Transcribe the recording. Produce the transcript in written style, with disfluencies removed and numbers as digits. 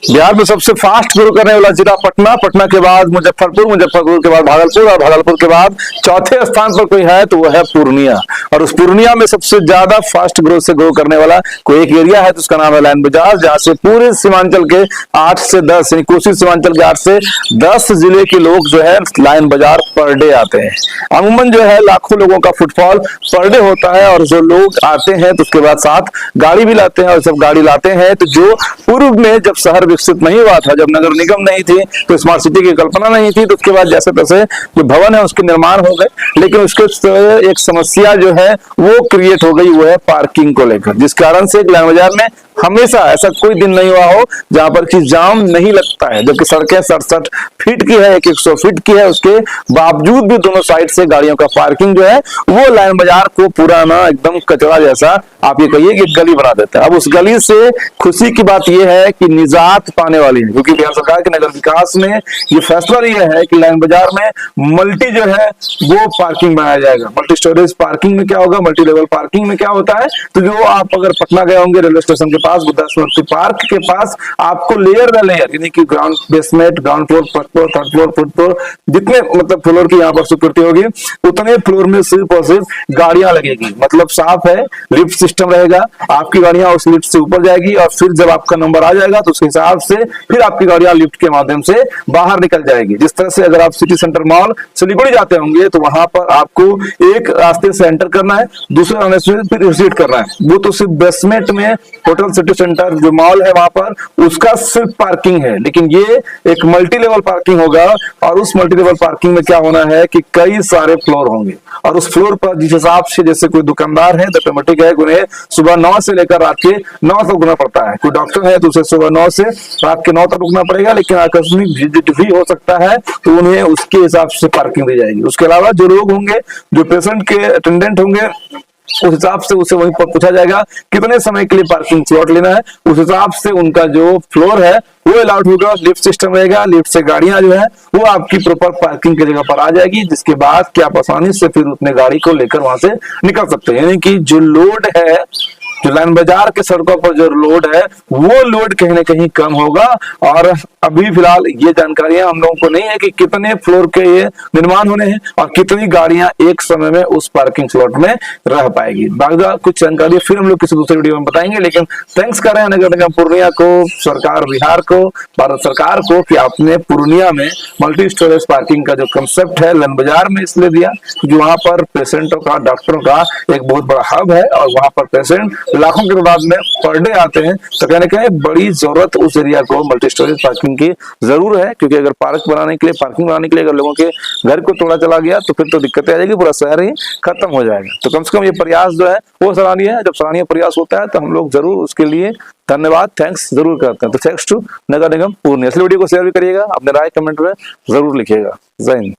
बिहार में सबसे fast grow करने वाला जिला पटना, पटना के बाद मुजफ्फरपुर, मुजफ्फरपुर के बाद भागलपुर और भागलपुर के बाद चौथे स्थान पर कोई है तो वो है पूर्णिया। और उस पूर्णिया में सबसे ज्यादा फास्ट ग्रोथ से ग्रो करने वाला कोई एक एरिया है तो उसका नाम है लाइन बाजार, जहां से पूरे सीमांचल के 8 से 10 यानी कोसी सीमांचल के 8 से 10 जिले के लोग जो है लाइन बाजार पर डे आते हैं। अमूमन जो है लाखों लोगों का फुटफॉल पर डे होता है और जो लोग आते हैं तो उसके बाद साथ गाड़ी भी लाते हैं। और जब गाड़ी लाते हैं तो जो पूर्व में जब शहर विकसित नहीं हुआ था, जब नगर निगम नहीं थी, तो स्मार्ट सिटी की कल्पना नहीं थी, तो उसके बाद जैसे तैसे जो भवन है उसके निर्माण हो गए। लेकिन उसके एक समस्या जो है वो क्रिएट हो गई, वो है पार्किंग को लेकर, जिस कारण से लाइन बाजार में हमेशा ऐसा कोई दिन नहीं हुआ हो जहां पर कि जाम नहीं लगता है। जबकि सड़कें 67 फीट की है, 100 फीट की है, उसके बावजूद भी दोनों साइड से गाड़ियों का पार्किंग जो है वो लाइन बाजार को पूरा ना एकदम कचरा जैसा आप ये कहिए कि गली बना देते हैं। अब उस गली से खुशी की बात यह है कि निजात पाने वाली है, क्योंकि बिहार सरकार के नगर विकास ने ये फैसला लिया है कि लाइन बाजार में मल्टी जो है वो पार्किंग बनाया जाएगा। मल्टी स्टोरेज पार्किंग में क्या होगा, मल्टी लेवल पार्किंग में क्या होता है, तो जो आप अगर पटना गए होंगे रेलवे स्टेशन के पास बुद्धा स्मृति पार्क के पास आपको लेयर बाय लेयर यानी कि ground basement, ground floor, first floor, third floor, fourth floor, जितने मतलब फ्लोर की यहाँ पर स्वीकृति होगी उतने फ्लोर में सिर्फ और सिर्फ गाड़ियां लगेगी। मतलब साफ है, लिफ्ट सिस्टम रहेगा, आपकी गाड़ियां उस लिफ्ट से ऊपर जाएगी और फिर जब आपका नंबर आ जाएगा तो उस हिसाब से फिर आपकी गाड़ियां लिफ्ट के माध्यम से बाहर निकल जाएगी। जिस तरह से अगर आप सिटी सेंटर मॉल सिलीगुड़ी जाते होंगे तो वहां पर आपको एक रास्ते से एंटर करना है, दूसरे रास्ते से फिर एग्जिट करना है। वो तो सिर्फ बेसमेंट में होटल सिटी सेंटर जो मॉल है वहां पर उसका सिर्फ पार्किंग है, लेकिन ये एक मल्टी लेवल पार्किंग होगा। और उस मल्टी लेवल पार्किंग में क्या होना है कि कई सारे फ्लोर होंगे और उस फ्लोर पर जिस हिसाब से जैसे कोई दुकानदार है तो ऑटोमेटिक है उन्हें सुबह 9 से लेकर रात के 9 तक रुकना पड़ता है। कोई डॉक्टर है तो उसे सुबह 9 से रात के 9 तक रुकना पड़ेगा, लेकिन आकस्मिक विजिट भी हो सकता है तो उन्हें उसके हिसाब से पार्किंग दी जाएगी। उसके अलावा जो लोग होंगे, जो पेशेंट के अटेंडेंट होंगे, उस हिसाब से उसे वहीं पर पूछा जाएगा कितने समय के लिए पार्किंग स्लॉट लेना है, उस हिसाब से उनका जो फ्लोर है वो अलाउड होगा। लिफ्ट सिस्टम रहेगा, लिफ्ट से गाड़ियां जो है वो आपकी प्रॉपर पार्किंग की जगह पर आ जाएगी, जिसके बाद कि आप आसानी से फिर अपने गाड़ी को लेकर वहां से निकल सकते हैं। यानी कि जो लोड है, जो लाइन बाजार के सड़कों पर जो लोड है वो लोड कहीं ना कहीं कम होगा। और अभी फिलहाल ये जानकारियां हम लोगों को नहीं है कि कितने फ्लोर के ये निर्माण होने हैं और कितनी गाड़ियां एक समय में उस पार्किंग स्लॉट में रह पाएगी। बाकी कुछ जानकारी फिर हम लोग किसी दूसरे वीडियो में बताएंगे, लेकिन थैंक्स कर रहे हैं नगर निगम पूर्णिया को, सरकार बिहार को, भारत सरकार को कि आपने पूर्णिया में मल्टी स्टोरेज पार्किंग का जो कंसेप्ट है लाइन बाजार में इसलिए दिया क्योंकि वहां पर पेशेंटों का, डॉक्टरों का एक बहुत बड़ा हब है और वहां पर पेशेंट लाखों की तादाद में पर डे आते हैं। तो कहने का बड़ी जरूरत उस एरिया को मल्टी स्टोरेज पार्किंग की जरूर है, क्योंकि अगर पार्क बनाने के लिए, पार्किंग बनाने के लिए अगर लोगों के घर को तोड़ा चला गया तो फिर तो दिक्कतें आ जाएगी, पूरा शहर ही खत्म हो जाएगा। तो कम से कम ये प्रयास जो है वो सराहनीय है। जब सराहनीय प्रयास होता है तो हम लोग जरूर उसके लिए धन्यवाद, थैंक्स जरूर करते हैं। तो थैंक्स टू नगर निगम पूर्णिया। इस वीडियो को शेयर भी करिएगा, अपने राय कमेंट में जरूर लिखिएगा। जय हिंद।